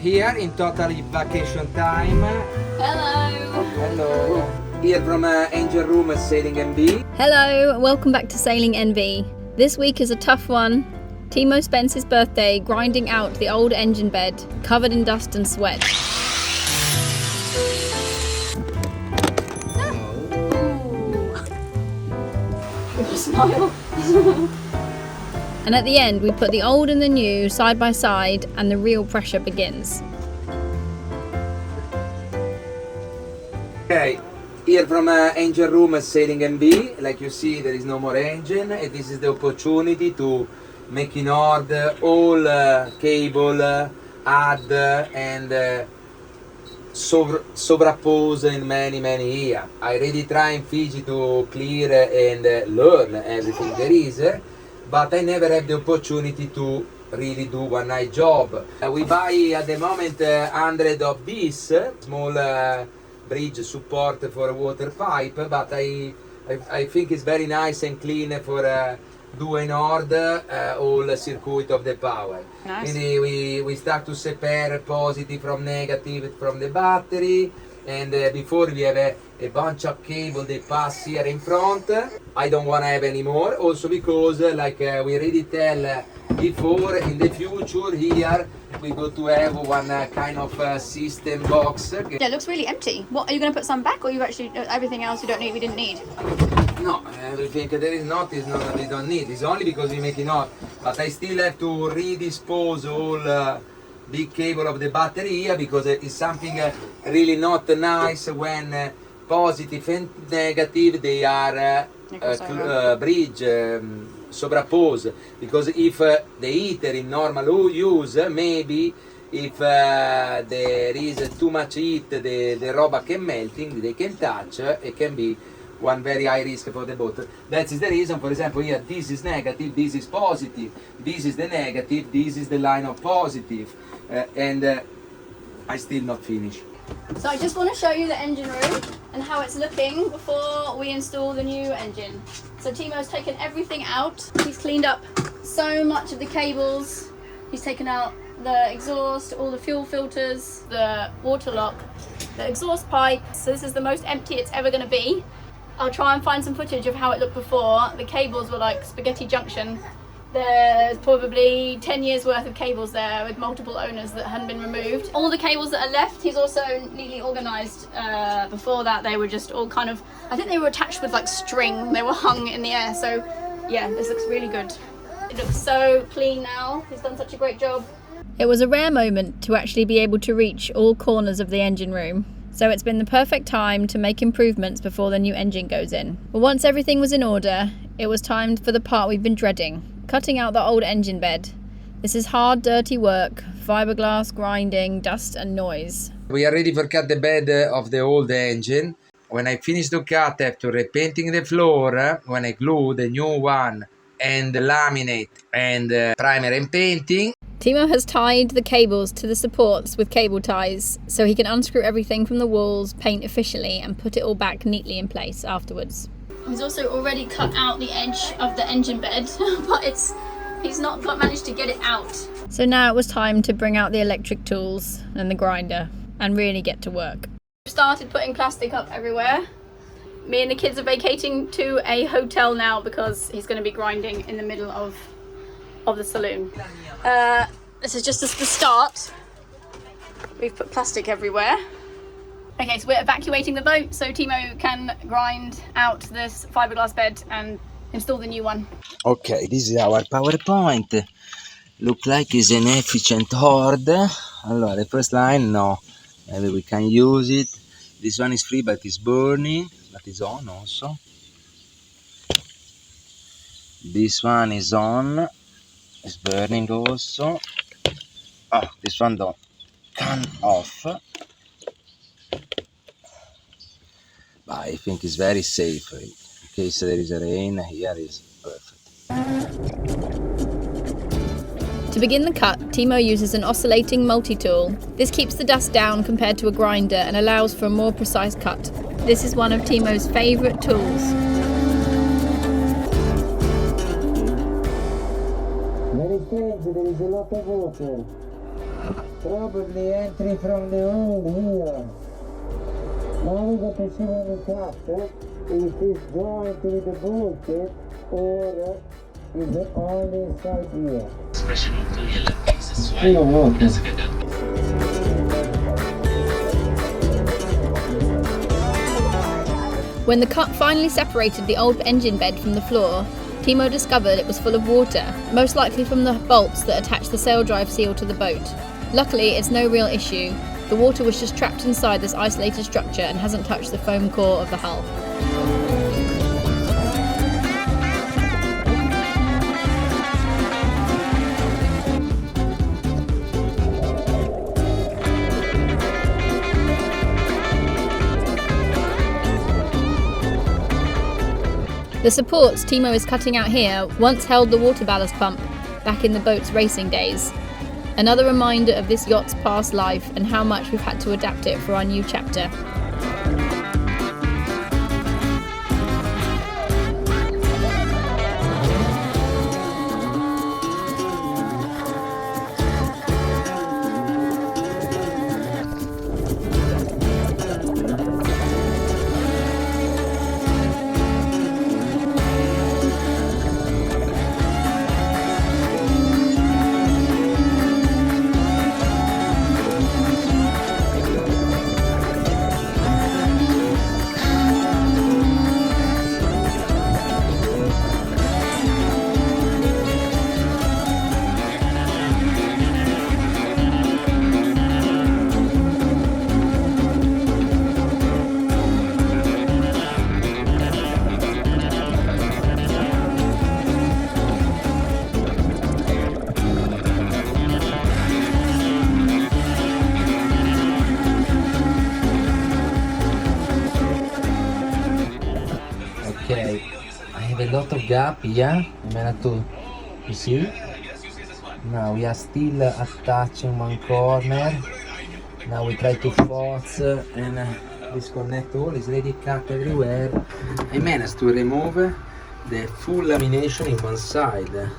here in totally vacation time. Hello! Hello. Here from Engine Room Sailing NB. Hello, welcome back to Sailing NB. This week is a tough one. Timo spends his birthday grinding out the old engine bed, covered in dust and sweat. Smile. And at the end, we put the old and the new side by side, and the real pressure begins. Okay, here from Engine Room Sailing NB. Like you see, there is no more engine, and this is the opportunity to make in order all cable, add and sovrappose in many years. I really try in Fiji to clear and learn everything there is, but I never have the opportunity to really do one night job. We buy at the moment 100 of these small bridge support for a water pipe, but I think it's very nice and clean for do in order all circuit of the power. Nice. Quindi we start to separate positive from negative from the battery, and before we have a bunch of cable they pass here in front. I don't want to have any more, also because like we already tell before, in the future here we go to have one kind of system box. Yeah, it looks really empty. What, are you going to put some back, or you actually everything else you don't need? We didn't need. No, everything there is not that we don't need. It's only because we make it not. But I still have to redispose all big cable of the battery here, because it's something really not nice when positive and negative they are bridge sovrappose. Because if the heater in normal use, maybe if there is too much heat, the rubber can melting, they can touch, it can be one very high risk for the boat. That is the reason, for example, here this is negative, this is positive, this is the negative, this is the line of positive, and I still not finished. So I just want to show you the engine room and how it's looking before we install the new engine. So Timo's taken everything out. He's cleaned up so much of the cables. He's taken out the exhaust, all the fuel filters, the water lock, the exhaust pipe. So this is the most empty it's ever going to be. I'll try and find some footage of how it looked before. The cables were like spaghetti junction. There's probably 10 years worth of cables there with multiple owners that hadn't been removed. All the cables that are left, he's also neatly organised. Before that, they were just all kind of, I think they were attached with like string. They were hung in the air. So yeah, this looks really good. It looks so clean now. He's done such a great job. It was a rare moment to actually be able to reach all corners of the engine room. So it's been the perfect time to make improvements before the new engine goes in. But once everything was in order, it was time for the part we've been dreading, cutting out the old engine bed. This is hard, dirty work, fiberglass, grinding, dust and noise. We are ready for cut the bed of the old engine. When I finish the cut, after repainting the floor, when I glue the new one and laminate and primer and painting. Timo has tied the cables to the supports with cable ties so he can unscrew everything from the walls, paint efficiently and put it all back neatly in place afterwards. He's also already cut out the edge of the engine bed, but he's not managed to get it out. So now it was time to bring out the electric tools and the grinder and really get to work. We've started putting plastic up everywhere. Me and the kids are vacating to a hotel now because he's going to be grinding in the middle of the saloon. This is just the start. We've put plastic everywhere. Okay, so we're evacuating the boat so Timo can grind out this fiberglass bed and install the new one. Okay, this is our PowerPoint. Look like it's an efficient horde. Allora, the first line, no. Maybe we can use it. This one is free, but it's burning. But it's on also. This one is on. It's burning also. Oh, this one don't come off. But I think it's very safe. In case there is a rain, here is perfect. To begin the cut, Timo uses an oscillating multi-tool. This keeps the dust down compared to a grinder and allows for a more precise cut. This is one of Timo's favourite tools. Very strange, there is a lot of water. Probably entry from the hole here. Now we got to see on the cap if it's joined with the bulkhead or is it on the inside here. I don't know. When the cut finally separated the old engine bed from the floor, Timo discovered it was full of water, most likely from the bolts that attach the sail drive seal to the boat. Luckily, it's no real issue. The water was just trapped inside this isolated structure and hasn't touched the foam core of the hull. The supports Timo is cutting out here once held the water ballast pump back in the boat's racing days. Another reminder of this yacht's past life and how much we've had to adapt it for our new chapter. Okay, I have a lot of gap here. I'm gonna to, you see? Now we are still attaching one corner. Now we try to force and disconnect all. It's already cut everywhere. I managed to remove the full lamination in one side.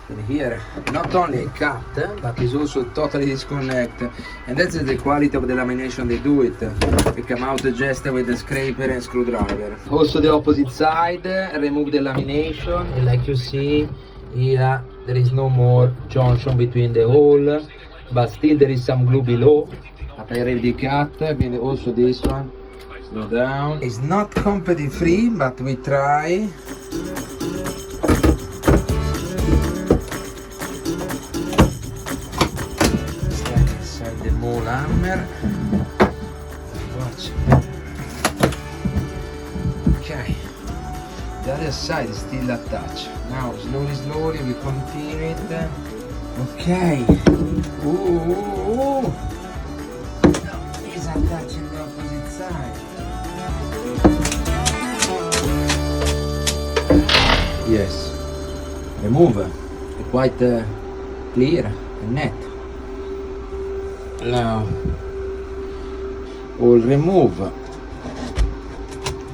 And here, not only a cut, but it's also totally disconnect. And that's the quality of the lamination they do it. They come out just with a scraper and screwdriver. Also the opposite side, remove the lamination. And like you see, here there is no more junction between the hole, but still there is some glue below. But I already cut, and also this one. Go down. It's not completely free, but we try. The mole hammer. Watch. Okay. The other side is still attached. Now slowly we continue it. Okay. Ooh. It's attaching the opposite side. Yes. Remove. Quite clear and net. Now we'll remove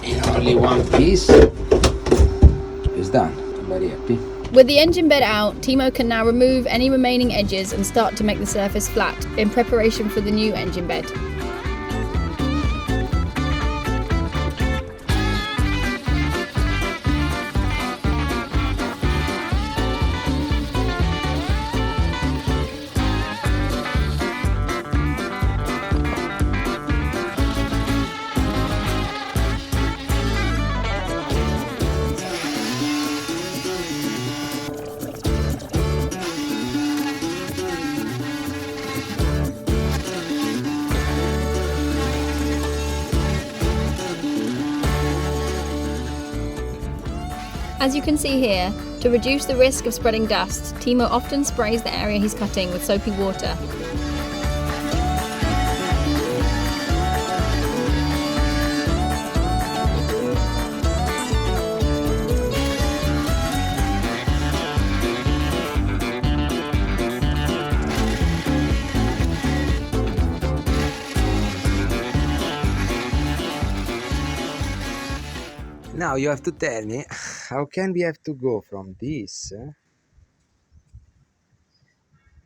in only one piece. It's done. I'm very happy. With the engine bed out, Timo can now remove any remaining edges and start to make the surface flat in preparation for the new engine bed. As you can see here, to reduce the risk of spreading dust, Timo often sprays the area he's cutting with soapy water. Now you have to tell me, how can we have to go from this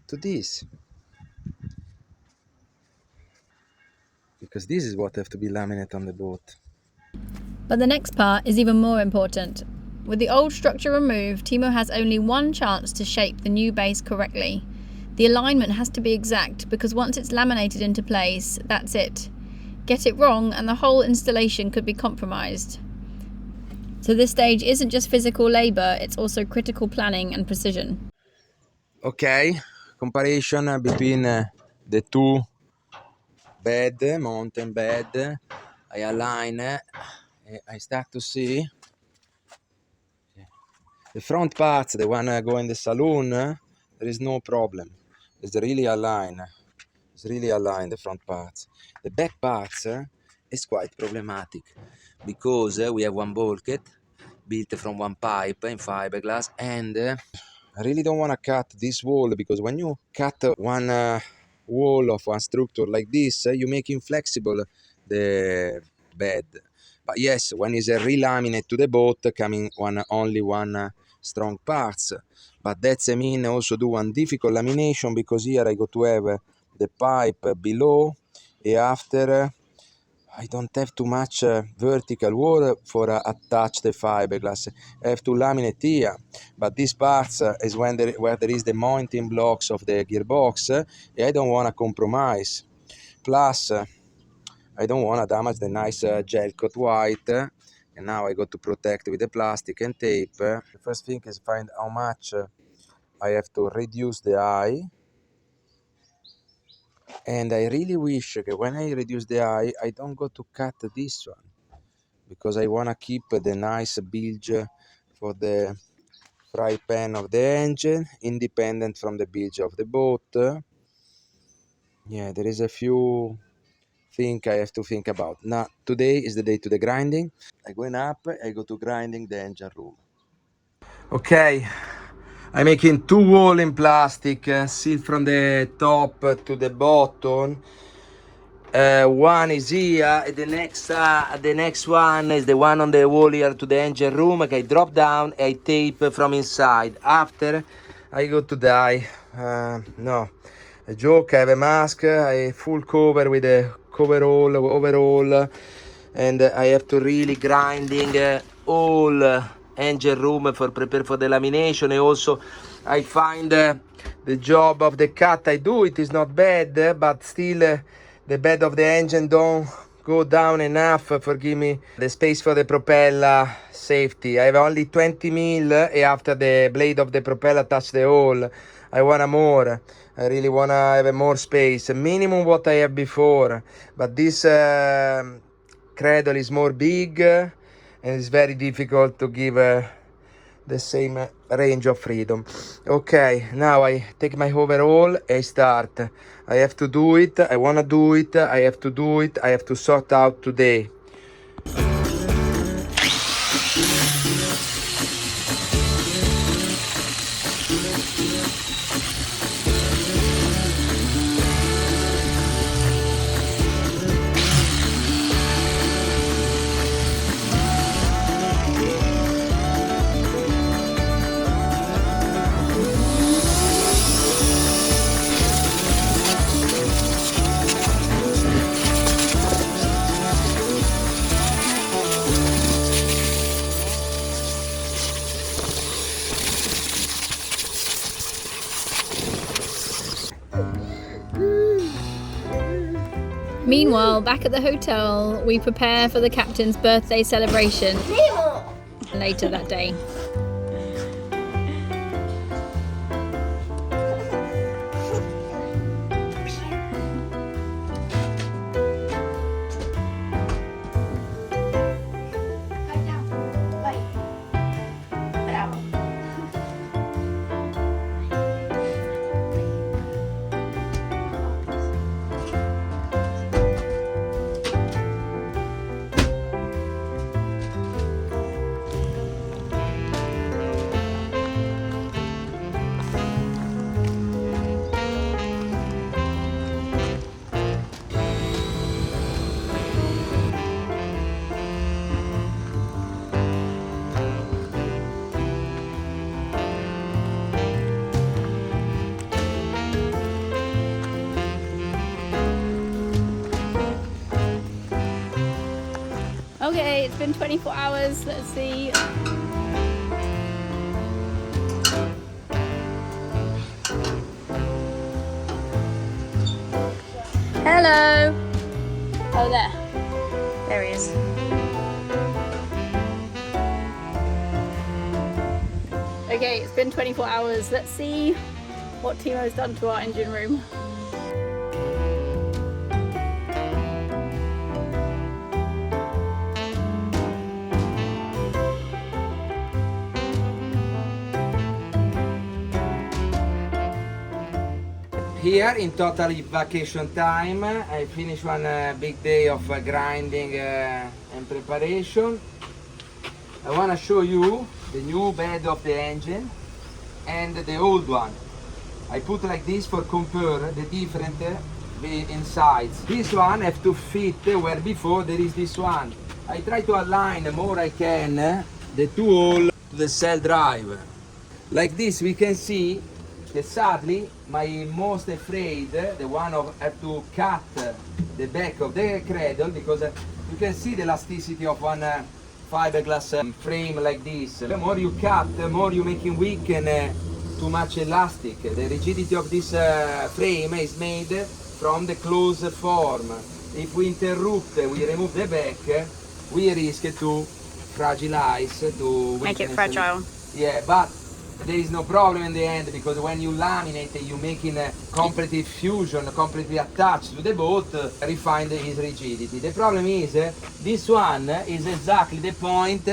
to this? because this is what have to be laminate on the boat. But the next part is even more important. With the old structure removed, Timo has only one chance to shape the new base correctly. The alignment has to be exact because once it's laminated into place, that's it. Get it wrong and the whole installation could be compromised. So this stage isn't just physical labour, it's also critical planning and precision. Okay, comparison between the two bed, mountain bed. I align, I start to see the front parts, the one go in the saloon, there is no problem. It's really aligned. It's really aligned, the front parts. The back parts is quite problematic because we have one bulkhead built from one pipe in fiberglass, and I really don't want to cut this wall, because when you cut one wall of one structure like this, you make inflexible the bed. But yes, when it's a relaminate to the boat, coming only one strong parts. But that's mean also do one difficult lamination, because here I got to have the pipe below, and after I don't have too much vertical wall for attach the fiberglass. I have to laminate here, but these parts is when where there is the mounting blocks of the gearbox, and I don't want to compromise. Plus, I don't want to damage the nice gel coat white, and now I got to protect with the plastic and tape. The first thing is find how much I have to reduce the eye. And I really wish that when I reduce the eye, I don't go to cut this one, because I want to keep the nice bilge for the fry pan of the engine, independent from the bilge of the boat. Yeah, there is a few things I have to think about. Now, today is the day to the grinding. I going up, I go to grinding the engine room. Okay, I'm making two wall in plastic, sealed from the top to the bottom. One is here, and the next one is the one on the wall here to the engine room. Okay, drop down, I tape from inside. After, I go to die. No, a joke. I have a mask, I full cover with a overall, and I have to really grinding all engine room for prepare for the lamination. And also, I find the job of the cut I do it is not bad, but still. The bed of the engine don't go down enough for give me the space for the propeller safety. I have only 20 mil, and after the blade of the propeller touch the hole, I want more. I really want to have more space, minimum what I have before. But this cradle is more big, and it's very difficult to give the same range of freedom. Okay, now I take my overall, I start. I have to do it, I want to do it, I have to do it, I have to sort out today. Meanwhile, back at the hotel, we prepare for the captain's birthday celebration later that day. Okay, it's been 24 hours. Let's see. Hello. Oh, there. There he is. Okay, it's been 24 hours. Let's see what Timo's done to our engine room. Here in total vacation time, I finished one big day of grinding and preparation. I want to show you the new bed of the engine and the old one. I put like this for compare the different insides. This one have to fit where before there is this one. I try to align more I can the two hole to the cell drive. Like this we can see that sadly my most afraid, the one of have to cut the back of the cradle, because you can see the elasticity of one fiberglass frame like this. The more you cut, the more you making weaken too much elastic. The rigidity of this frame is made from the closed form. If we interrupt, we remove the back, we risk to fragilize, to Make it fragile. Yeah, but there is no problem in the end, because when you laminate, you making a complete fusion, completely attached to the boat, refine its rigidity. The problem is, this one is exactly the point.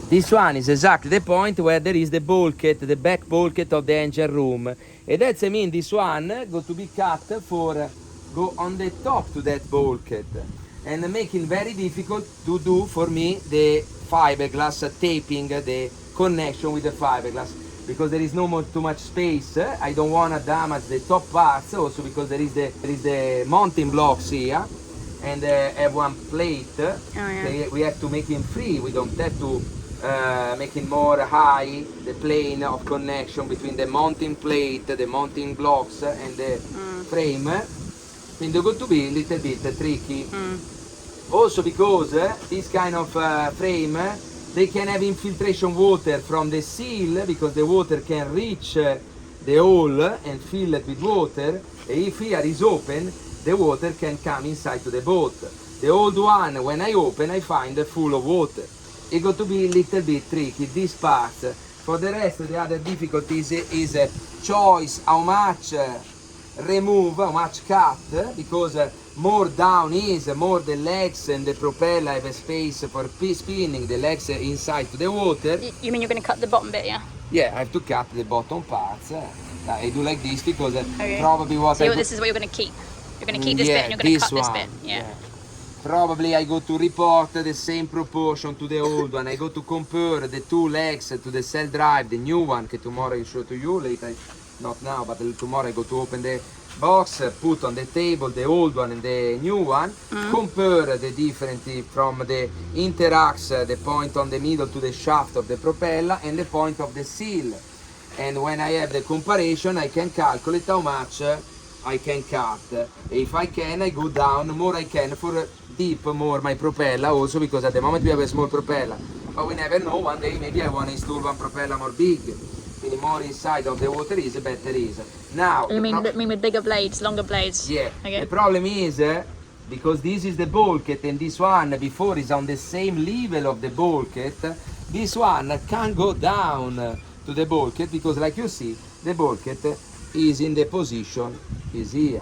This one is exactly the point where there is the bulkhead, the back bulkhead of the engine room. And that's mean this one got to be cut for go on the top to that bulkhead, and making very difficult to do for me the fiberglass, taping the connection with the fiberglass, because there is no more too much space. I don't want to damage the top parts, also because there is the mounting blocks here, and have one plate. Oh, yeah. We have to make him free. We don't have to make it more high, the plane of connection between the mounting plate, the mounting blocks, and the frame. Quindi it's going to be a little bit tricky. Also because this kind of frame, they can have infiltration water from the seal, because the water can reach the hole and fill it with water. And if here is open, the water can come inside to the boat. The old one, when I open, I find full of water. It's going to be a little bit tricky, this part. For the rest, the other difficulties is choice how much remove, how much cut, because more down is, more the legs and the propeller have a space for spinning the legs inside to the water. You mean you're going to cut the bottom bit, yeah? Yeah, I have to cut the bottom parts. I do like this because probably what so this is what you're going to keep. You're going to keep this bit and you're going to cut this bit. Yeah. Probably I go to report the same proportion to the old one. I go to compare the two legs to the cell drive, the new one, that tomorrow I show to you later. Not now, but tomorrow I go to open the box, put on the table the old one and the new one, compare the difference from the interax, the point on the middle to the shaft of the propeller, and the point of the seal. And when I have the comparison, I can calculate how much I can cut. If I can, I go down more I can for deep more my propeller, also because at the moment we have a small propeller. But we never know, one day maybe I want to install one propeller more big. The more inside of the water is, better is. Now, you mean with bigger blades, longer blades? Yeah. Okay. The problem is, because this is the bulkhead and this one before is on the same level of the bulkhead, this one can go down to the bulkhead, because like you see, the bulkhead is in the position is here.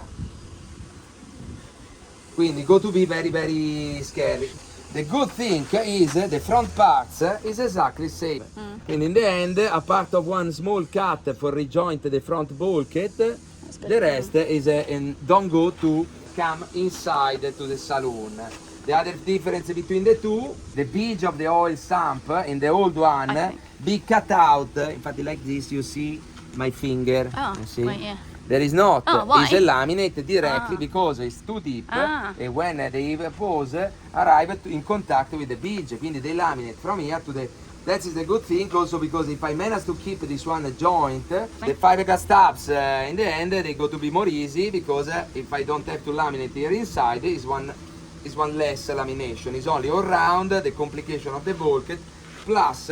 Quindi go to be very, very scary. The good thing is the front parts is exactly the same. And in the end, apart of one small cut for rejoint the front bulkhead, the rest is don't go to come inside to the saloon. The other difference between the two, the bead of the oil sump in the old one be cut out. In fact, like this, you see my finger. Oh, you see? right, yeah. There is not. Oh, why? It's a laminate directly because it's too deep, and when they pose, arrive in contact with the bead. Quindi they laminate from here to the. That is the good thing also, because if I manage to keep this one joint, the fiberglass tabs in the end they go to be more easy, because if I don't have to laminate here inside, is one is one less lamination. It's only all round the complication of the bulkhead plus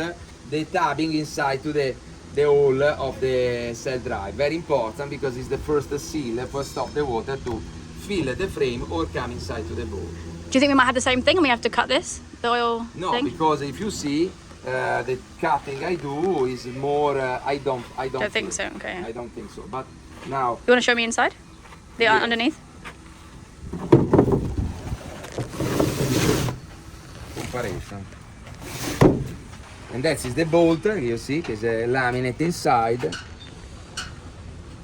the tabbing inside to the hole of the cell drive. Very important because it's the first seal for stop the water to fill the frame or come inside to the bowl. Do you think we might have the same thing and we have to cut this, the oil No, thing? because if you see the cutting I do is more. I don't think so. Okay. I don't think so. But now You want to show me inside? The Yes. underneath? comparison. And that is the bolt, you see, there's a laminate inside.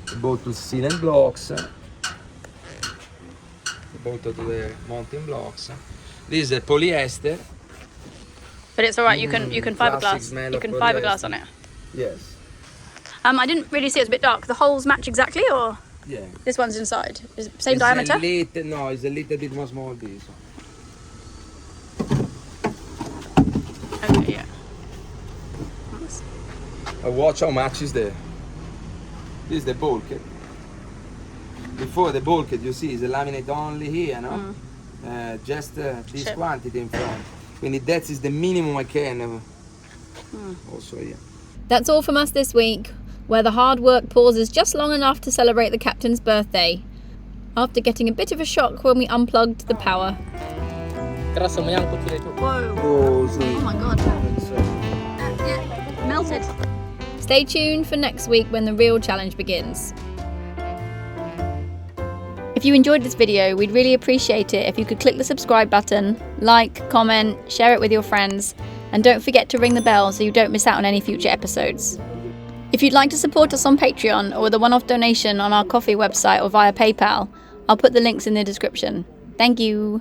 The bolt to sealant blocks. The bolt to the mounting blocks. This is a polyester. But it's all right. You can classic fiberglass. smell You of can polyester. fiberglass on it. Yes. I didn't really see it was a bit dark. The holes match exactly, or Yeah. this one's inside? Is it same It's diameter? no, it's a little bit more small this one. Okay, yeah. Nice. Watch how much is there. This is the bulkhead. Before the bulkhead, you see, is a laminate only here, no? Just this Sure. quantity in front. Quindi that is the minimum I can. Also here. That's all from us this week, where the hard work pauses just long enough to celebrate the captain's birthday, after getting a bit of a shock when we unplugged the power. Kerasa menyangkut sudah itu. Whoa. Oh, Oh my god. Yeah, melted. Stay tuned for next week when the real challenge begins. If you enjoyed this video, we'd really appreciate it if you could click the subscribe button, like, comment, share it with your friends, and don't forget to ring the bell so you don't miss out on any future episodes. If you'd like to support us on Patreon or with a one-off donation on our coffee website or via PayPal, I'll put the links in the description. Thank you.